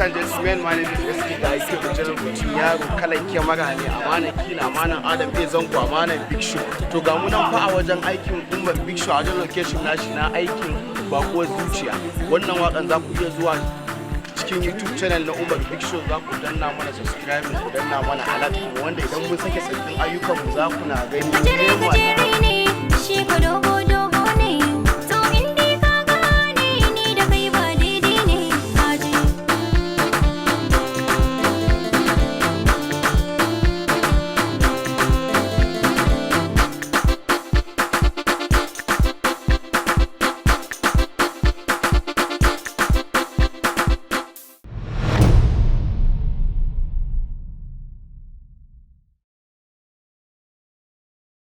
and gentlemen, my name is Wesley da ake wajen rubutun yaro kalan kyamara ne amanan kila amanan Adam A Zango amanan Big Show. To ga mu nan fa a wajen aikin Umar Big Show a wajen location nashi na aikin Bakon Zuciya. Wannan wakan za ku iya zuwa cikin YouTube channel na Umar Big Show, za ku danna mana subscribe ku danna mana alert wanda idan mun sake sabbin ayyukan mu za ku na gani.